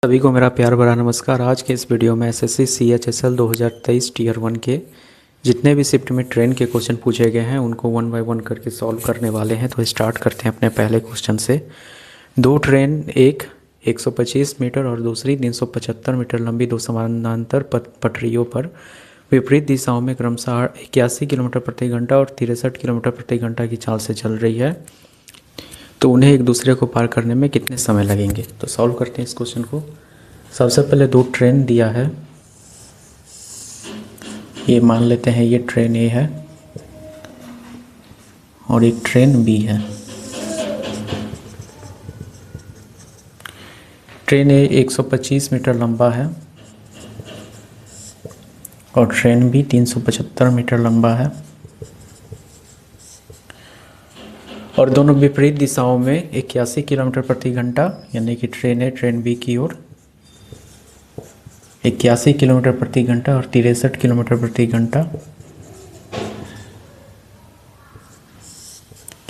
सभी को मेरा प्यार भरा नमस्कार। आज के इस वीडियो में एसएससी CHSL 2023 टीयर 1 के जितने भी शिफ्ट में ट्रेन के क्वेश्चन पूछे गए हैं उनको वन बाय वन करके सॉल्व करने वाले हैं। तो स्टार्ट करते हैं अपने पहले क्वेश्चन से। दो ट्रेन, एक 125 मीटर और दूसरी 375 मीटर लंबी दो समानांतर पटरियों पर विपरीत दिशाओं में क्रमशः 81 किलोमीटर प्रति घंटा और 63 किलोमीटर प्रति घंटा की चाल से चल रही है, तो उन्हें एक दूसरे को पार करने में कितने समय लगेंगे। तो सॉल्व करते हैं इस क्वेश्चन को। सबसे पहले दो ट्रेन दिया है, ये मान लेते हैं ये ट्रेन ए है और एक ट्रेन बी है। ट्रेन ए 125 मीटर लंबा है और ट्रेन बी 375 मीटर लंबा है और दोनों विपरीत दिशाओं में 81 किलोमीटर प्रति घंटा, यानी कि ट्रेन ए ट्रेन बी की ओर 81 किलोमीटर प्रति घंटा और 63 किलोमीटर प्रति घंटा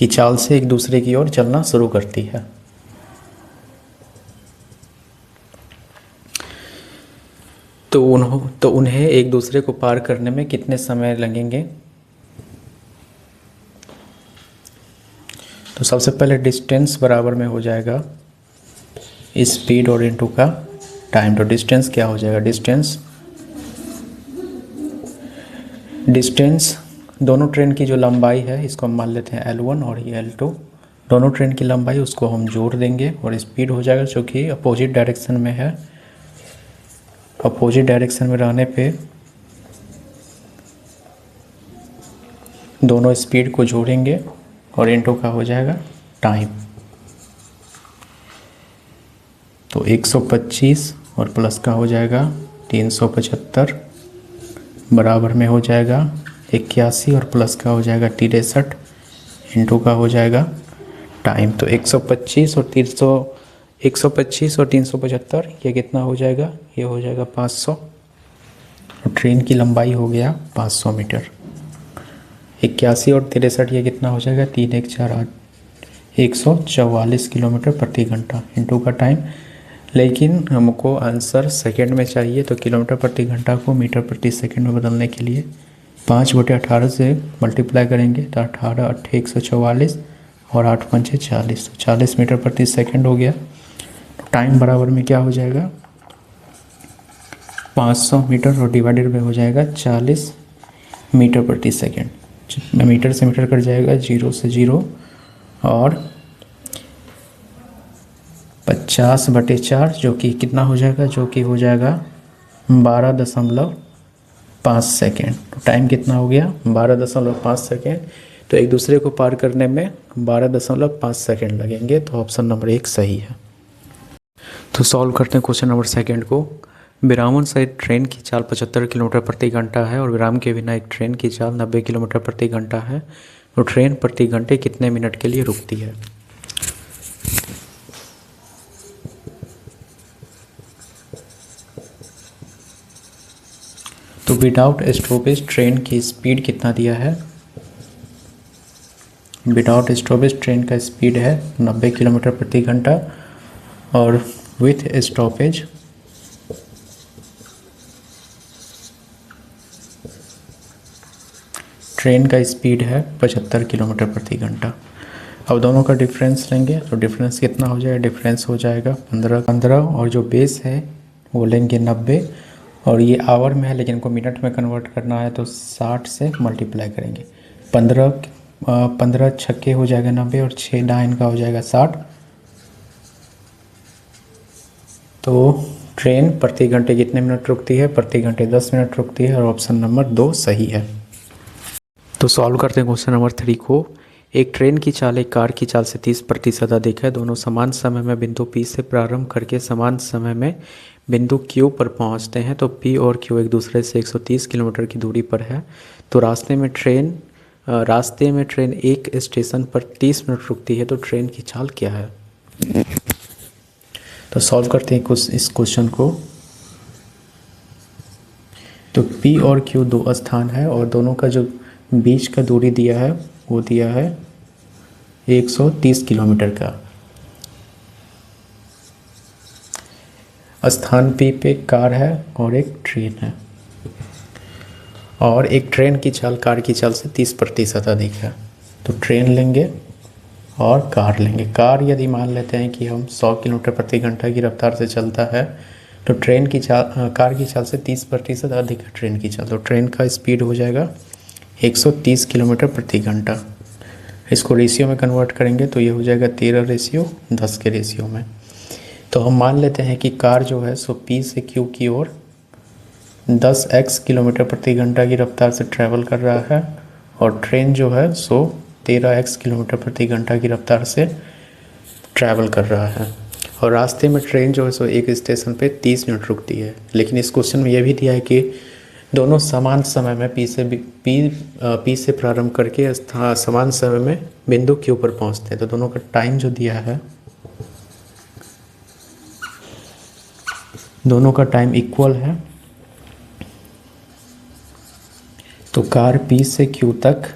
की चाल से एक दूसरे की ओर चलना शुरू करती है। तो उन्हें एक दूसरे को पार करने में कितने समय लगेंगे। तो सबसे पहले डिस्टेंस बराबर में हो जाएगा स्पीड और इनटू का टाइम। तो डिस्टेंस क्या हो जाएगा, डिस्टेंस दोनों ट्रेन की जो लंबाई है इसको हम मान लेते हैं L1 और ये L2। दोनों ट्रेन की लंबाई उसको हम जोड़ देंगे और स्पीड हो जाएगा जो कि अपोजिट डायरेक्शन में है। अपोजिट डायरेक्शन में रहने पे दोनों स्पीड को जोड़ेंगे और इनटू का हो जाएगा टाइम। तो 125 और प्लस का हो जाएगा 375 बराबर में हो जाएगा 81 और प्लस का हो जाएगा 63 इनटू का हो जाएगा टाइम। तो 125 और 375 ये कितना हो जाएगा, ये हो जाएगा 500 और ट्रेन की लंबाई हो गया 500 मीटर। 81 और 63 ये कितना हो जाएगा, 3 1 4 8 144 किलोमीटर प्रति घंटा इनटू का टाइम। लेकिन हमको आंसर सेकंड में चाहिए, तो किलोमीटर प्रति घंटा को मीटर प्रति सेकंड में बदलने के लिए 5/18 से मल्टीप्लाई करेंगे तो 18 8 144 और 8 5 40, 40 मीटर प्रति सेकंड हो गया। तो टाइम बराबर में क्या हो जाएगा 500 मीटर और डिवाइडेड में हो जाएगा 40 मीटर प्रति सेकंड। मीटर से मीटर कट जाएगा, 0 से 0 और 50/4 जो कि कितना हो जाएगा, जो कि हो जाएगा 12.5 सेकेंड। तो टाइम कितना हो गया 12.5 सेकेंड। तो एक दूसरे को पार करने में 12.5 सेकेंड लगेंगे। तो ऑप्शन नंबर 1 सही है। तो सॉल्व करते हैं क्वेश्चन नंबर सेकेंड को। विरामन सहित ट्रेन की चाल 75 किलोमीटर प्रति घंटा है और विराम के बिना एक ट्रेन की चाल 90 किलोमीटर प्रति घंटा है। तो ट्रेन प्रति घंटे कितने मिनट के लिए रुकती है। तो विदाउट स्टॉपेज ट्रेन की स्पीड कितना दिया है, विदाउट स्टॉपेज ट्रेन का स्पीड है 90 किलोमीटर प्रति घंटा और विथ स्टॉपेज ट्रेन का स्पीड है 75 किलोमीटर प्रति घंटा। अब दोनों का डिफरेंस लेंगे तो डिफरेंस कितना हो जाएगा, डिफरेंस हो जाएगा 15 और जो बेस है वो लेंगे 90 और ये आवर में है लेकिन इनको मिनट में कन्वर्ट करना है तो 60 से मल्टीप्लाई करेंगे। 15 छक्के हो जाएगा 90 और 6 9 का हो जाएगा 60। तो ट्रेन प्रति घंटे कितने मिनट रुकती है, प्रति घंटे 10 मिनट रुकती है और ऑप्शन नंबर 2 सही है। तो सॉल्व करते हैं क्वेश्चन नंबर 3 को। एक ट्रेन की चाल एक कार की चाल से 30% अधिक है। दोनों समान समय में बिंदु P से प्रारंभ करके समान समय में बिंदु Q पर पहुंचते हैं। तो P और Q एक दूसरे से 130 किलोमीटर की दूरी पर है। तो रास्ते में ट्रेन एक स्टेशन पर 30 मिनट रुकती है। तो ट्रेन की चाल क्या है। तो सॉल्व करते हैं इस क्वेश्चन को। तो P और Q दो स्थान है और दोनों का जो बीच का दूरी दिया है वो दिया है 130 किलोमीटर का। स्थान P पे कार है और एक ट्रेन है, और एक ट्रेन की चाल कार की चाल से 30% अधिक है। तो ट्रेन लेंगे और कार लेंगे। कार यदि मान लेते हैं कि हम 100 किलोमीटर प्रति घंटा की रफ्तार से चलता है, तो कार की चाल से 30% अधिक है ट्रेन की चाल। तो ट्रेन का स्पीड हो जाएगा 130 किलोमीटर प्रति घंटा। इसको रेशियो में कन्वर्ट करेंगे तो ये हो जाएगा 13:10 के रेशियो में। तो हम मान लेते हैं कि कार जो है सो P से Q की ओर 10x किलोमीटर प्रति घंटा की रफ्तार से ट्रैवल कर रहा है, और ट्रेन जो है सो 13x किलोमीटर प्रति घंटा की रफ्तार से ट्रैवल कर रहा है। और रास्ते में ट्रेन जो है सो एक स्टेशन पे 30 मिनट रुकती है। लेकिन इस क्वेश्चन में यह भी दिया है कि दोनों समान समय में P से प्रारंभ करके समान समय में बिंदु Q पर पहुंचते हैं। तो दोनों का टाइम जो दिया है, दोनों का टाइम इक्वल है। तो कार P से Q तक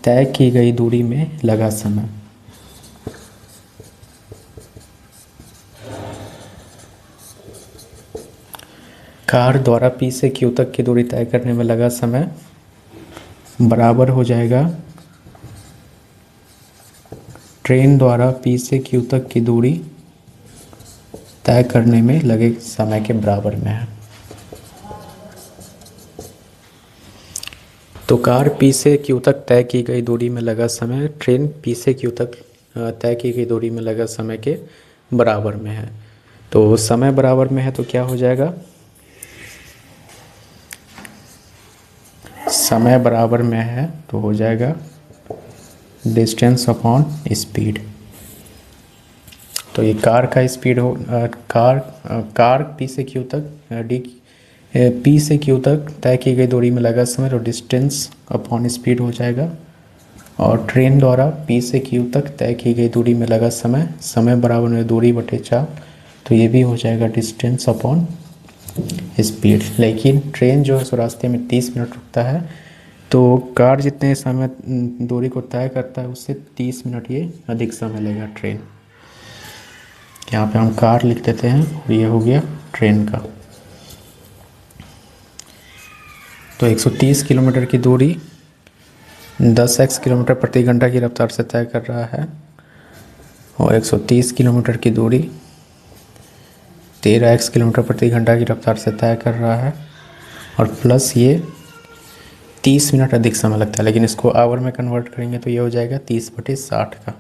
तय की गई दूरी में लगा समय, कार द्वारा P से Q तक की दूरी तय करने में लगा समय बराबर हो जाएगा ट्रेन द्वारा P से Q तक की दूरी तय करने में लगे समय के बराबर में है। तो कार P से Q तक तय की गई दूरी में लगा समय ट्रेन P से Q तक तय की गई दूरी में लगा समय के बराबर में है। तो समय बराबर में है तो क्या हो जाएगा, समय बराबर में है तो हो जाएगा डिस्टेंस अपॉन स्पीड। तो ये कार का स्पीड हो कार P से Q तक P से Q तक तय की गई दूरी में लगा समय तो डिस्टेंस अपॉन स्पीड हो जाएगा, और ट्रेन द्वारा P से Q तक तय की गई दूरी में लगा समय बराबर में दूरी बटे चाल, तो ये भी हो जाएगा डिस्टेंस अपॉन स्पीड। लेकिन ट्रेन जो है सो रास्ते में 30 मिनट रुकता है, तो कार जितने समय दूरी को तय करता है उससे 30 मिनट ये अधिक समय लेगा ट्रेन। यहाँ पे हम कार लिख देते हैं और ये हो गया ट्रेन का। तो 130 किलोमीटर की दूरी 10x किलोमीटर प्रति घंटा की रफ्तार से तय कर रहा है, और 130 किलोमीटर की दूरी 13x किलोमीटर प्रति घंटा की रफ्तार से तय कर रहा है, और प्लस ये 30 मिनट अधिक समय लगता है। लेकिन इसको आवर में कन्वर्ट करेंगे तो ये हो जाएगा 30/60 का।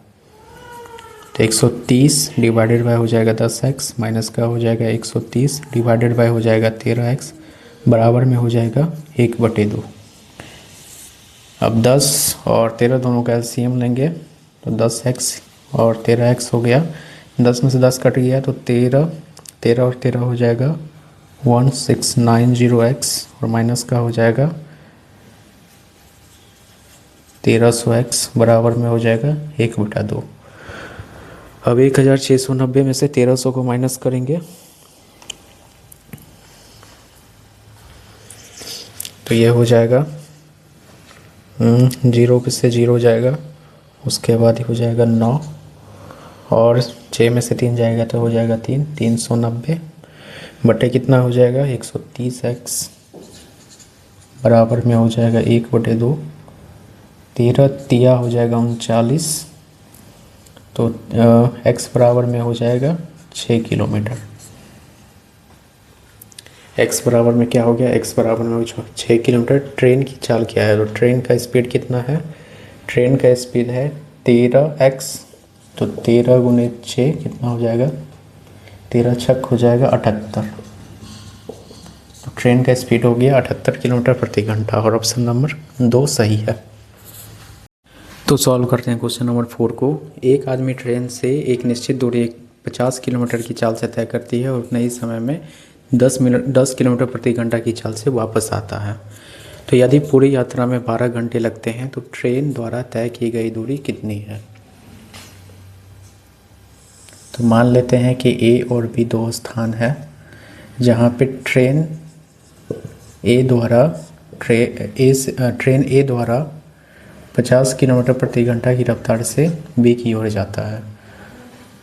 तो 130 डिवाइडेड बाय हो जाएगा 10x माइनस का हो जाएगा 130 डिवाइडेड बाय हो जाएगा 13x बराबर में हो जाएगा 1/2। अब 10 और 13 दोनों का एलसीएम लेंगे तो 10x और 13x हो गया। 10 में से 10 कट गया तो 13 और 13 हो जाएगा 1690x, और माइनस का हो जाएगा 1300x बराबर में हो जाएगा 1/2। अब 1690 में से 1300 को माइनस करेंगे तो ये हो जाएगा 0 पे से 0 जाएगा, उसके बाद हो जाएगा 9, और 6 में से 3 जाएगा तो हो जाएगा 390 बटे कितना हो जाएगा 130x बराबर में हो जाएगा 1/2। 13 तिया हो जाएगा 39, तो x बराबर में हो जाएगा 6 किलोमीटर। x बराबर में क्या हो गया, x बराबर में 6 किलोमीटर। ट्रेन की चाल क्या है, तो ट्रेन का स्पीड कितना है, ट्रेन का स्पीड है 13x, तो 13 गुने 6 कितना हो जाएगा 13 छक हो जाएगा 78। तो ट्रेन का स्पीड हो गया 78 किलोमीटर प्रति घंटा, और ऑप्शन नंबर 2 सही है। तो सॉल्व करते हैं क्वेश्चन नंबर 4 को। एक आदमी ट्रेन से एक निश्चित दूरी 50 किलोमीटर की चाल से तय करती है और उतने ही समय में 10 किलोमीटर प्रति घंटा की चाल से वापस आता है। तो यदि पूरी यात्रा में 12 घंटे लगते हैं तो ट्रेन द्वारा तय की गई दूरी कितनी है। तो मान लेते हैं कि A और B दो स्थान है जहाँ पे ट्रेन A द्वारा 50 किलोमीटर प्रति घंटा की रफ्तार से B की ओर जाता है,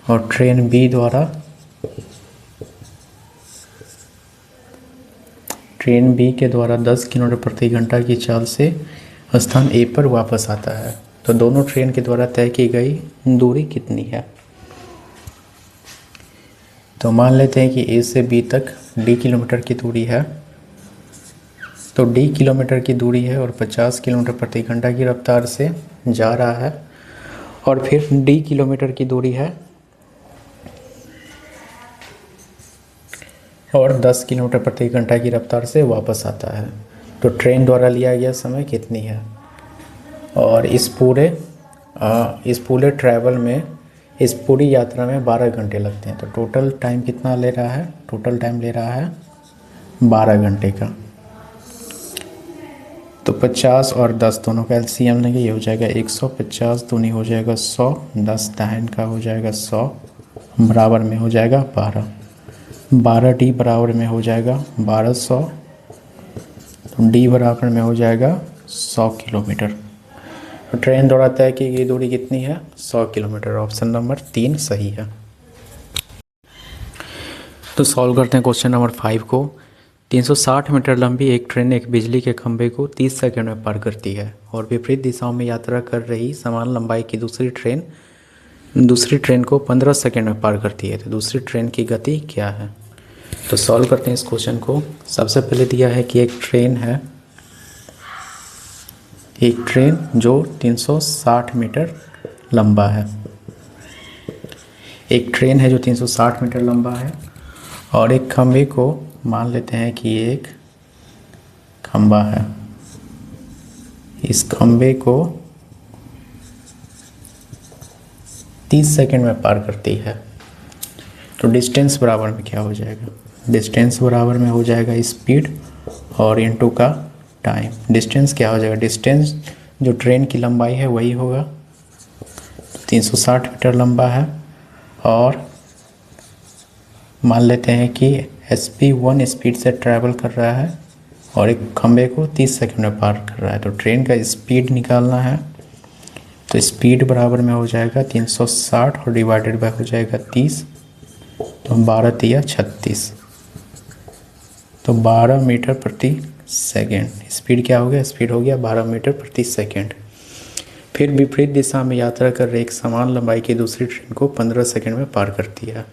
और ट्रेन B द्वारा ट्रेन बी के द्वारा 10 किलोमीटर प्रति घंटा की चाल से स्थान ए पर वापस आता है, तो दोनों ट्रेन के द्वारा तय की गई दूरी कितनी है। तो मान लेते हैं कि ए से बी तक डी किलोमीटर की दूरी है, तो डी किलोमीटर की दूरी है और 50 किलोमीटर प्रति घंटा की रफ्तार से जा रहा है, और फिर डी किलोमीटर की दूरी है और 10 किलोमीटर प्रति घंटा की रफ्तार से वापस आता है। तो ट्रेन द्वारा लिया गया समय कितनी है, और इस पूरे ट्रैवल में, इस पूरी यात्रा में 12 घंटे लगते हैं। तो टोटल टाइम कितना ले रहा है, टोटल टाइम ले रहा है 12 घंटे का। तो 50 और 10 दोनों का एलसीएम लेंगे, ये हो जाएगा 150 दूनी हो जाएगा 100, 10 दाहिन का हो जाएगा 100, बराबर में हो जाएगा 12, 12 डी बराबर में हो जाएगा 1200, तो डी बराबर में हो जाएगा 100 किलोमीटर। तो ट्रेन द्वारा तय की गई दूरी कितनी है, 100 किलोमीटर। ऑप्शन नंबर 3 सही है। तो सॉल्व करते हैं क्वेश्चन नंबर 5 को। 360 मीटर लंबी एक ट्रेन एक बिजली के खंभे को 30 सेकंड में पार करती है, और विपरीत दिशाओं में यात्रा कर रही समान लंबाई की दूसरी ट्रेन को 15 सेकंड में पार करती है। तो दूसरी ट्रेन की गति क्या है। तो सॉल्व करते हैं इस क्वेश्चन को। सबसे पहले दिया है कि एक ट्रेन जो 360 मीटर लंबा है, एक ट्रेन है जो 360 मीटर लंबा है, और एक खंभे को मान लेते हैं कि एक खंभा है, इस खंभे को 30 सेकंड में पार करती है। तो डिस्टेंस बराबर में क्या हो जाएगा, डिस्टेंस बराबर में हो जाएगा स्पीड और इनटू का टाइम। डिस्टेंस क्या हो जाएगा, डिस्टेंस जो ट्रेन की लंबाई है वही होगा, 360 मीटर लंबा है, और मान लेते हैं कि SP1 स्पीड से ट्रैवल कर रहा है और एक खंभे को 30 सेकंड में पार कर रहा है। तो ट्रेन का स्पीड निकालना है, तो स्पीड बराबर में हो जाएगा 360 और डिवाइडेड बाय हो जाएगा 30, तो 12 तिया 36, तो 12 मीटर प्रति सेकेंड। स्पीड क्या हो गया, स्पीड हो गया 12 मीटर प्रति सेकेंड। फिर विपरीत दिशा में यात्रा कर रही एक समान लंबाई की दूसरी ट्रेन को 15 सेकेंड में पार करती है।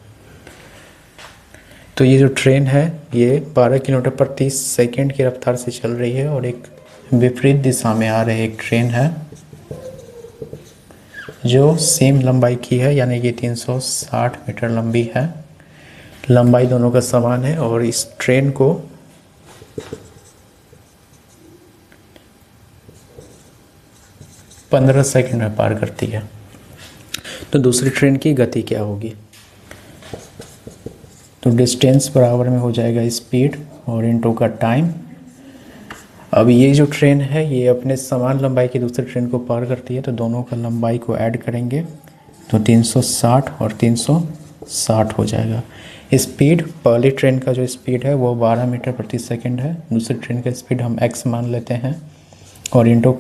तो ये जो ट्रेन है ये 12 किलोमीटर प्रति सेकेंड की रफ्तार से चल रही है, और एक विपरीत दिशा में आ रही एक ट्रेन है जो सेम लंबाई की है, यानी कि 360 मीटर लंबी है, लंबाई दोनों का समान है, और इस ट्रेन को पंद्रह सेकेंड में पार करती है। तो दूसरी ट्रेन की गति क्या होगी, तो डिस्टेंस बराबर में हो जाएगा स्पीड और इनटू का टाइम। अब ये जो ट्रेन है ये अपने समान लंबाई की दूसरी ट्रेन को पार करती है, तो दोनों का लंबाई को ऐड करेंगे तो 360 और 360 हो जाएगा। स्पीड, पहली ट्रेन का जो स्पीड है वो 12 मीटर प्रति सेकंड है, दूसरी ट्रेन का स्पीड हम x मान लेते हैं, और इंटू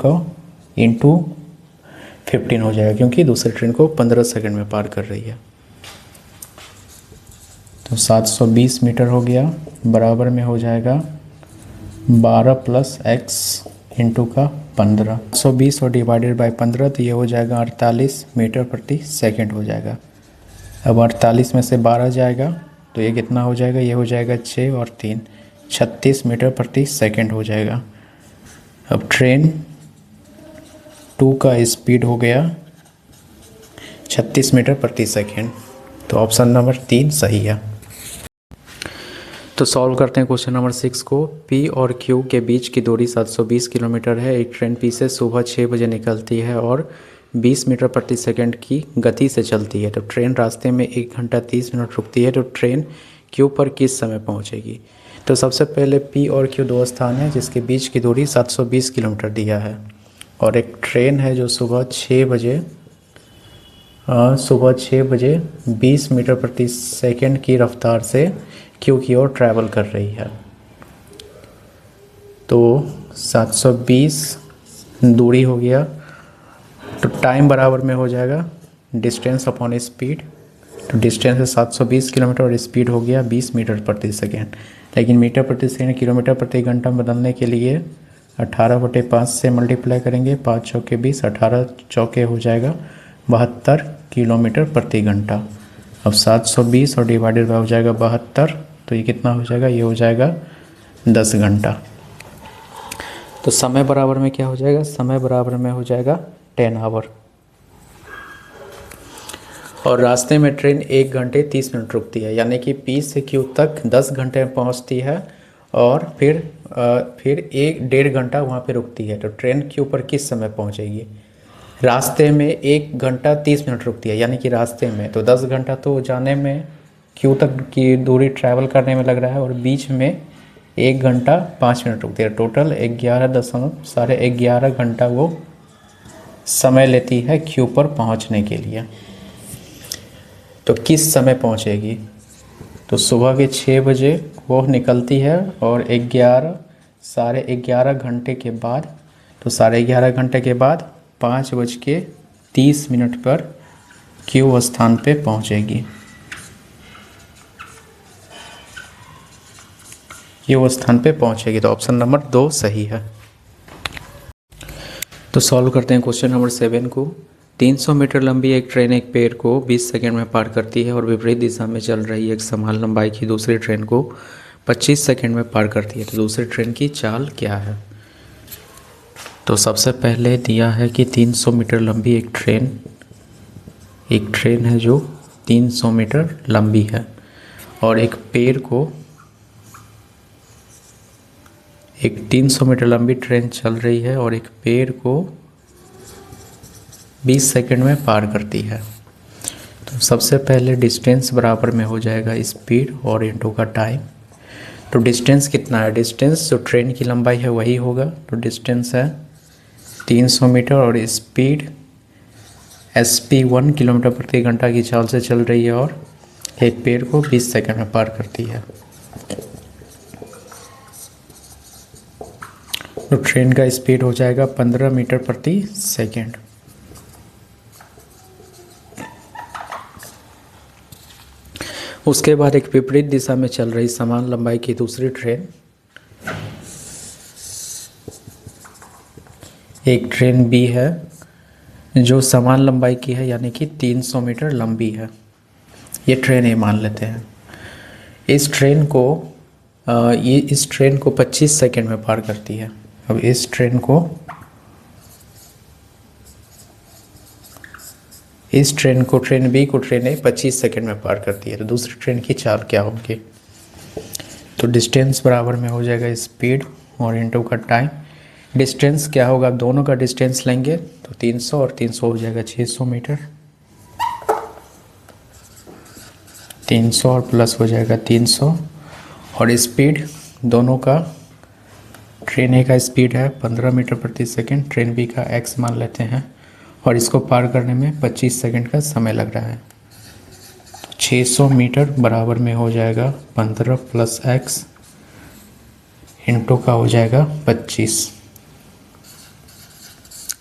15 हो जाएगा, क्योंकि दूसरी ट्रेन को 15 सेकंड में पार कर रही है। तो 720 मीटर हो गया, बराबर में हो जाएगा 12 + x इंटू का 15, 120 और डिवाइडेड बाय 15, तो ये हो जाएगा 48 मीटर प्रति सेकंड हो जाएगा। अब 48 में से 12 जाएगा तो ये कितना हो जाएगा, ये हो जाएगा 6 और 3, 36 मीटर प्रति सेकंड हो जाएगा। अब ट्रेन 2 का स्पीड हो गया 36 मीटर प्रति सेकंड, तो ऑप्शन नंबर 3 सही है। तो सॉल्व करते हैं क्वेश्चन नंबर 6 को। P और Q के बीच की दूरी 720 किलोमीटर है। एक ट्रेन P से सुबह 6 बजे निकलती है और 20 मीटर प्रति सेकंड की गति से चलती है। तो ट्रेन रास्ते में 1 घंटा 30 मिनट रुकती है, तो ट्रेन Q पर किस समय पहुंचेगी। तो सबसे पहले P और Q दो स्थान है जिसके बीच की दूरी 720 किलोमीटर दिया है, और एक ट्रेन है जो सुबह 6 बजे 20 मीटर प्रति सेकंड की रफ्तार से Q की ओर ट्रैवल कर रही है। तो 720 दूरी हो गया, तो टाइम बराबर में हो जाएगा डिस्टेंस अपॉन स्पीड। तो डिस्टेंस है 720 किलोमीटर और स्पीड हो गया 20 मीटर प्रति सेकेंड। लेकिन मीटर प्रति सेकंड किलोमीटर प्रति घंटा बदलने के लिए 18/5 से मल्टीप्लाई करेंगे, 5 चौके 20, 18 चौके हो जाएगा 72 किलोमीटर प्रति घंटा। अब 720 और डिवाइडेड बाय हो जाएगा 72, तो ये कितना हो जाएगा, ये हो जाएगा 10 घंटा। तो समय बराबर में क्या हो जाएगा, समय बराबर में हो जाएगा 10 आवर। और रास्ते में ट्रेन 1 घंटे 30 मिनट रुकती है, यानी कि P से Q तक 10 घंटे में पहुंचती है और फिर 1.5 घंटा वहाँ पे रुकती है। तो ट्रेन Q पर किस समय पहुँचेगी। रास्ते में 1 घंटा 30 मिनट रुकती है, यानी कि रास्ते में, तो 10 घंटा तो जाने में Q तक की दूरी ट्रैवल करने में लग रहा है और बीच में 1 घंटा 5 मिनट रुकती है। टोटल 11.11 घंटा वो समय लेती है Q पर पहुँचने के लिए। तो किस समय पहुँचेगी, तो सुबह के 6 बजे वो निकलती है और 11:30 घंटे के बाद, तो 11:30 घंटे के बाद 5:30 पर Q स्थान पे पहुँचेगी। Q स्थान पे पहुँचेगी, तो ऑप्शन नंबर 2 सही है। तो सॉल्व करते हैं क्वेश्चन नंबर 7 को। 300 मीटर लंबी एक ट्रेन एक पेड़ को 20 सेकंड में पार करती है और विपरीत दिशा में चल रही एक समान लंबाई की दूसरी ट्रेन को 25 सेकंड में पार करती है। तो दूसरी ट्रेन की चाल क्या है। तो सबसे पहले दिया है कि 300 मीटर लंबी एक ट्रेन है जो 300 मीटर लंबी है और एक 300 मीटर लंबी ट्रेन चल रही है और एक पेड़ को 20 सेकंड में पार करती है। तो सबसे पहले डिस्टेंस बराबर में हो जाएगा स्पीड और इनटू का टाइम। तो डिस्टेंस कितना है, डिस्टेंस जो ट्रेन की लंबाई है वही होगा। तो डिस्टेंस है 300 मीटर और स्पीड SP 1 किलोमीटर प्रति घंटा की चाल से चल रही है और एक पेड़ को 20 सेकंड में पार करती है। तो ट्रेन का स्पीड हो जाएगा 15 मीटर प्रति सेकंड। उसके बाद एक विपरीत दिशा में चल रही समान लंबाई की दूसरी ट्रेन, एक ट्रेन B है जो समान लंबाई की है, यानी कि 300 मीटर लंबी है। ये ट्रेन A मान लेते हैं। इस ट्रेन को 25 सेकंड में पार करती है। अब इस ट्रेन B को ट्रेन A 25 सेकंड में पार करती है। तो दूसरी ट्रेन की चाल क्या होगी। तो डिस्टेंस बराबर में हो जाएगा स्पीड और इनटू का टाइम। डिस्टेंस क्या होगा, दोनों का डिस्टेंस लेंगे तो 300 और 300 हो जाएगा 600 मीटर। 300 और प्लस हो जाएगा 300 और स्पीड दोनों का, ट्रेन A का स्पीड है 15 मीटर प्रति सेकंड, ट्रेन B का x मान लेते हैं और इसको पार करने में 25 सेकंड का समय लग रहा है। 600 मीटर बराबर में हो जाएगा 15 + x इनटू का हो जाएगा 25।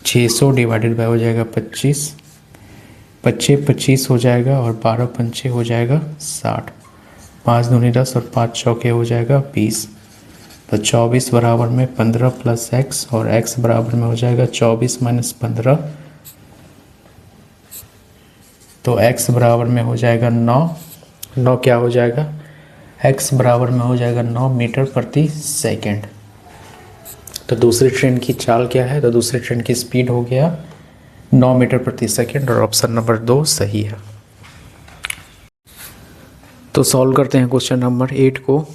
600 डिवाइडेड बाय हो जाएगा 25, 25 हो जाएगा और 12 पंचे हो जाएगा 60, 5 दूनी 10 और 5 चौके हो जाएगा 20। तो 24 बराबर में 15 + x और x बराबर में हो जाएगा 24 - 15, तो x बराबर में हो जाएगा 9 क्या हो जाएगा, x बराबर में हो जाएगा 9 मीटर प्रति सेकंड। तो दूसरी ट्रेन की चाल क्या है, तो दूसरी ट्रेन की स्पीड हो गया 9 मीटर प्रति सेकंड और ऑप्शन नंबर 2 सही है। तो सॉल्व करते हैं क्वेश्चन नंबर 8 को।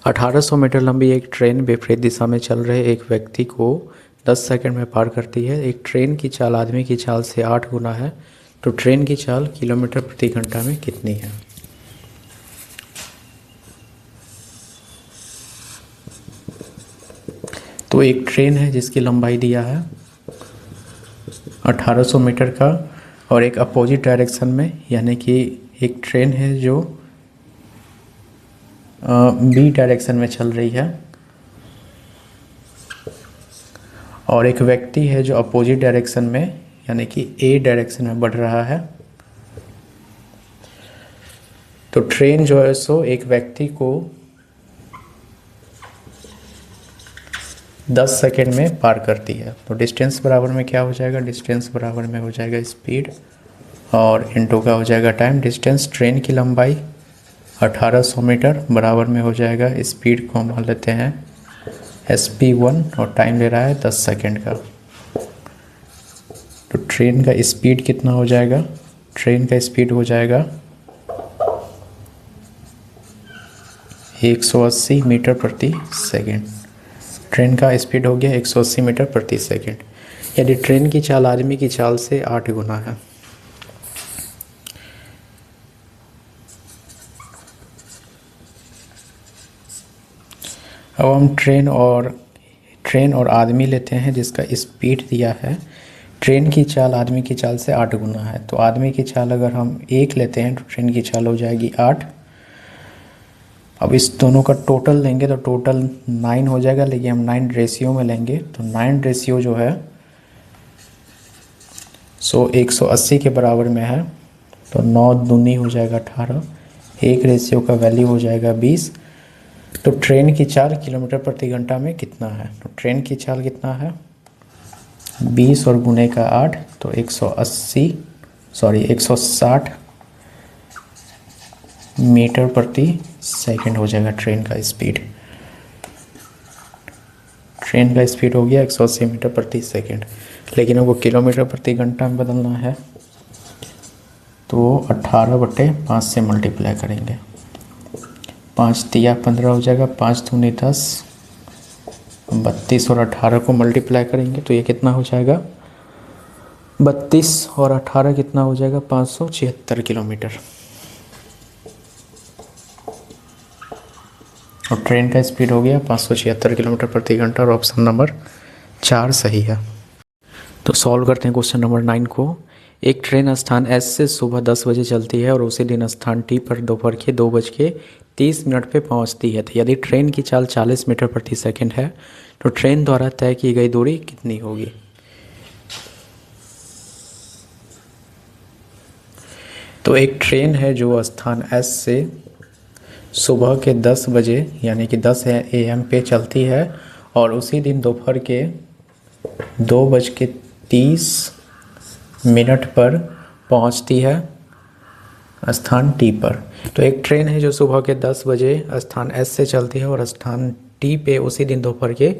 1800 मीटर लंबी एक ट्रेन विपरीत दिशा में चल रहे एक व्यक्ति को 10 सेकंड में पार करती है। एक ट्रेन की चाल आदमी की चाल से 8 गुना है, तो ट्रेन की चाल किलोमीटर प्रति घंटा में कितनी है। तो एक ट्रेन है जिसकी लंबाई दिया है 1800 मीटर का और एक अपोजिट डायरेक्शन में, यानी कि एक ट्रेन है जो B डायरेक्शन में चल रही है और एक व्यक्ति है जो अपोजिट डायरेक्शन में, यानी कि A डायरेक्शन में बढ़ रहा है। तो ट्रेन जो है सो एक व्यक्ति को 10 सेकेंड में पार करती है। तो डिस्टेंस बराबर में क्या हो जाएगा, डिस्टेंस बराबर में हो जाएगा स्पीड और इनटू का हो जाएगा टाइम। डिस्टेंस ट्रेन की लंबाई 1800 मीटर बराबर में हो जाएगा स्पीड को हम मान लेते हैं SP1 और टाइम ले रहा है 10 सेकेंड का। तो ट्रेन का स्पीड कितना हो जाएगा, ट्रेन का स्पीड हो जाएगा 180 मीटर प्रति सेकेंड। ट्रेन का स्पीड हो गया 180 मीटर प्रति सेकेंड। यदि ट्रेन की चाल आदमी की चाल से 8 गुना है। अब हम ट्रेन और आदमी लेते हैं जिसका स्पीड दिया है। ट्रेन की चाल आदमी की चाल से 8 गुना है। तो आदमी की चाल अगर हम 1 लेते हैं तो ट्रेन की चाल हो जाएगी 8। अब इस दोनों का टोटल लेंगे तो टोटल 9 हो जाएगा, लेकिन हम 9 रेशियो में लेंगे तो 9 रेशियो जो है 180 के बराबर में है। तो 9 दूनी हो जाएगा 18, 1 रेशियो का वैल्यू हो जाएगा 20। तो ट्रेन की चाल किलोमीटर प्रति घंटा में कितना है, तो ट्रेन की चाल कितना है 20 और गुने का 8 तो 160 मीटर प्रति सेकंड हो जाएगा ट्रेन का स्पीड। ट्रेन का स्पीड हो गया 180 मीटर प्रति सेकंड, लेकिन हमको किलोमीटर प्रति घंटा में बदलना है तो 18/5 से मल्टीप्लाई करेंगे। 5 तिया 15 हो जाएगा, 5 दूनी 10, 32 और 18 को मल्टीप्लाई करेंगे तो ये कितना हो जाएगा 32 और 18 कितना हो जाएगा 576 किलोमीटर। और ट्रेन का स्पीड हो गया 576 किलोमीटर प्रति घंटा और ऑप्शन नंबर 4 सही है। तो सॉल्व करते हैं क्वेश्चन नंबर 9 को। एक ट्रेन स्थान S से सुबह 10 बजे चलती है और उसी दिन स्थान T पर दोपहर के 2:30 पे पहुंचती है। तो यदि ट्रेन की चाल 40 मीटर प्रति सेकंड है तो ट्रेन द्वारा तय की गई दूरी कितनी होगी। तो एक ट्रेन है जो स्थान S से सुबह के 10 बजे यानी कि 10 AM पे चलती है और उसी दिन दोपहर के 2:30 पर पहुंचती है स्थान T पर। तो एक ट्रेन है जो सुबह के 10 बजे स्थान S से चलती है और स्थान T पे उसी दिन दोपहर के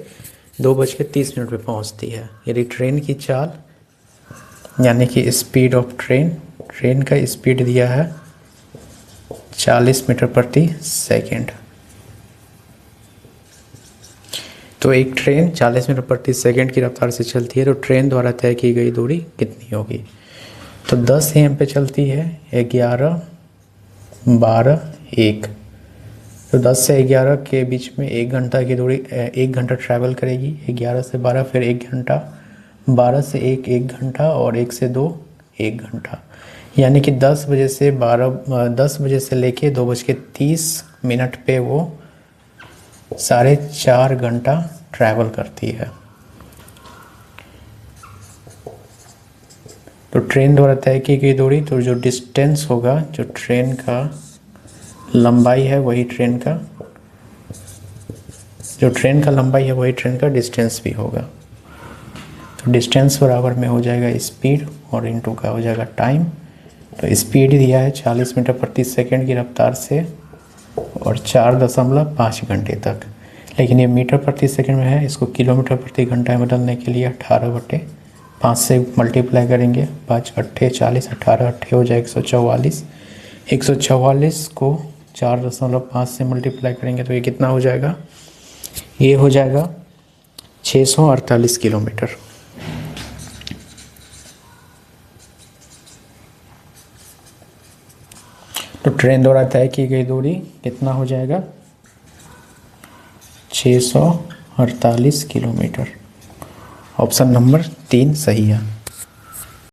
2:30 पे पहुंचती है। यदि ट्रेन की चाल यानी कि स्पीड ऑफ ट्रेन का स्पीड दिया है 40 मीटर प्रति सेकंड। तो एक ट्रेन 40 मीटर प्रति सेकंड की रफ्तार से चलती है तो ट्रेन द्वारा तय की गई दूरी कितनी होगी। तो 10 AM पे चलती है, 11, 12, 1। तो 10 से 11 के बीच में 1 घंटा की दूरी 1 घंटा ट्रैवल करेगी। 11 से 12 फिर 1 घंटा, 12 से 1 1 घंटा और 1 से 2 1 घंटा। यानी कि 10 बजे से लेके 2:30 पे वो 4.5 घंटा ट्रैवल करती है। तो ट्रेन द्वारा तय की गई दूरी, तो जो डिस्टेंस होगा, जो ट्रेन का लंबाई है वही ट्रेन का डिस्टेंस भी होगा। तो डिस्टेंस बराबर में हो जाएगा स्पीड और इनटू का हो जाएगा टाइम। तो स्पीड दिया है 40 मीटर प्रति सेकंड की रफ्तार से और 4.5 घंटे तक, लेकिन ये मीटर प्रति सेकंड में है। इसको किलोमीटर प्रति घंटा में बदलने के लिए 18/5 से मल्टीप्लाई करेंगे। 5 8 40, 18 8 हो जाएगा 144। 144 को 4.5 से मल्टीप्लाई करेंगे तो ये कितना हो जाएगा, ये हो जाएगा 648 किलोमीटर। तो ट्रेन द्वारा तय की गई दूरी कितना हो जाएगा 648 किलोमीटर। ऑप्शन नंबर 3 सही है।